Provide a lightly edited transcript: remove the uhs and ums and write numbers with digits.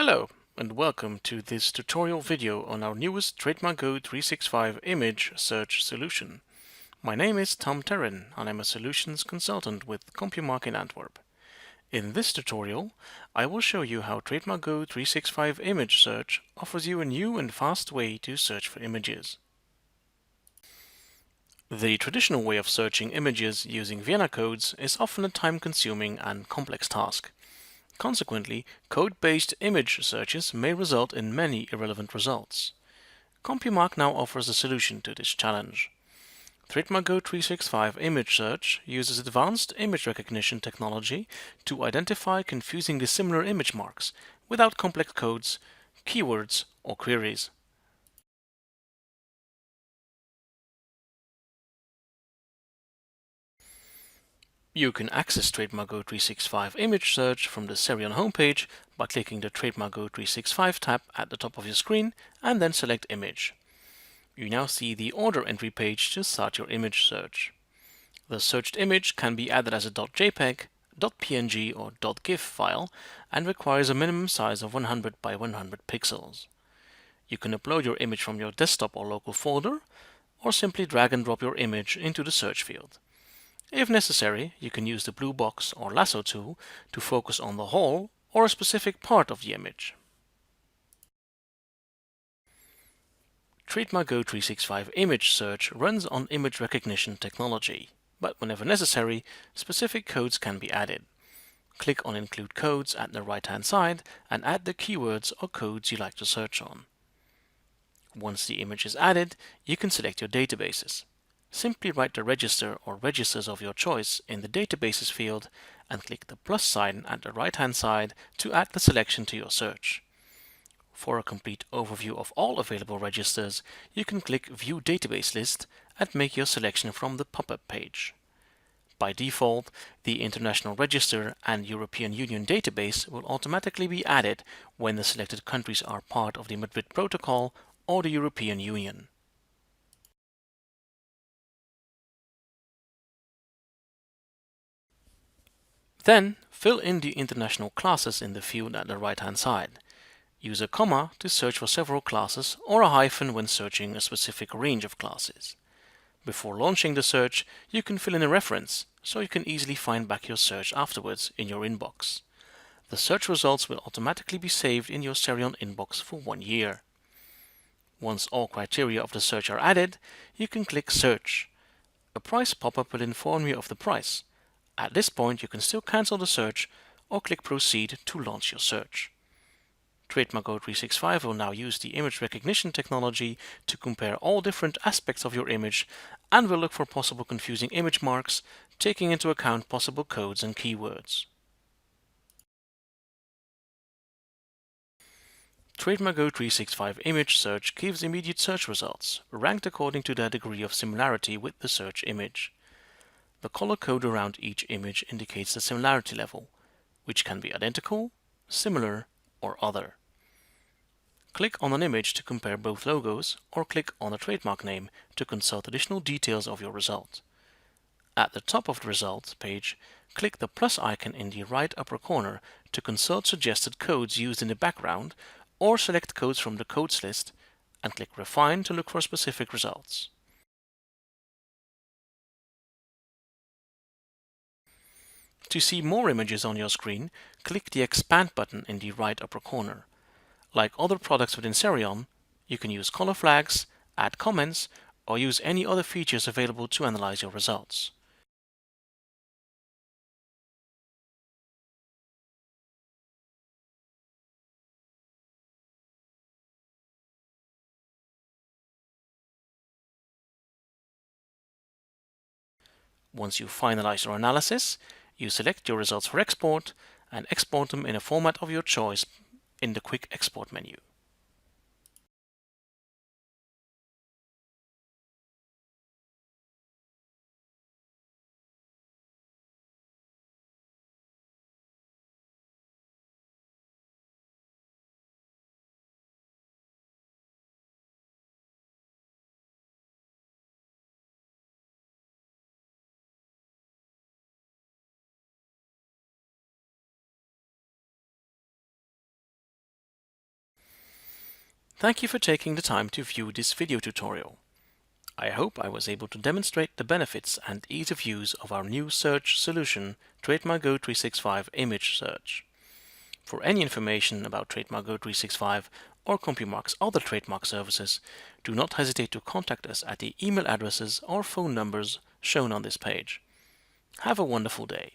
Hello and welcome to this tutorial video on our newest TMgo365 image search solution. My name is Tom Terran and I'm a solutions consultant with CompuMark in Antwerp. In this tutorial, I will show you how TMgo365 image search offers you a new and fast way to search for images. The traditional way of searching images using Vienna codes is often a time-consuming and complex task. Consequently, code-based image searches may result in many irrelevant results. CompuMark now offers a solution to this challenge. TMgo365 image search uses advanced image recognition technology to identify confusing dissimilar image marks without complex codes, keywords, or queries. You can access TMgo365 image search from the SERION homepage by clicking the TMgo365 tab at the top of your screen and then select Image. You now see the order entry page to start your image search. The searched image can be added as a .jpeg, .png or .gif file and requires a minimum size of 100 by 100 pixels. You can upload your image from your desktop or local folder, or simply drag and drop your image into the search field. If necessary, you can use the blue box or lasso tool to focus on the whole or a specific part of the image. TMgo365 image search runs on image recognition technology, but whenever necessary, specific codes can be added. Click on Include Codes at the right-hand side and add the keywords or codes you like to search on. Once the image is added, you can select your databases. Simply write the register or registers of your choice in the Databases field and click the plus sign at the right-hand side to add the selection to your search. For a complete overview of all available registers, you can click View Database List and make your selection from the pop-up page. By default, the International Register and European Union database will automatically be added when the selected countries are part of the Madrid Protocol or the European Union. Then, fill in the international classes in the field at the right-hand side. Use a comma to search for several classes or a hyphen when searching a specific range of classes. Before launching the search, you can fill in a reference, so you can easily find back your search afterwards in your inbox. The search results will automatically be saved in your SERION inbox for 1 year. Once all criteria of the search are added, you can click Search. A price pop-up will inform you of the price. At this point, you can still cancel the search or click Proceed to launch your search. TMgo365 will now use the image recognition technology to compare all different aspects of your image and will look for possible confusing image marks, taking into account possible codes and keywords. TMgo365 image search gives immediate search results, ranked according to their degree of similarity with the search image. The color code around each image indicates the similarity level, which can be identical, similar, or other. Click on an image to compare both logos, or click on a trademark name to consult additional details of your result. At the top of the results page, click the plus icon in the right upper corner to consult suggested codes used in the background, or select codes from the codes list, and click Refine to look for specific results. To see more images on your screen, click the Expand button in the right upper corner. Like other products within SERION, you can use color flags, add comments, or use any other features available to analyze your results. Once you finalize your analysis, you select your results for export and export them in a format of your choice in the Quick Export menu. Thank you for taking the time to view this video tutorial. I hope I was able to demonstrate the benefits and ease of use of our new search solution, TMgo365 Image Search. For any information about TMgo365 or CompuMark's other trademark services, do not hesitate to contact us at the email addresses or phone numbers shown on this page. Have a wonderful day.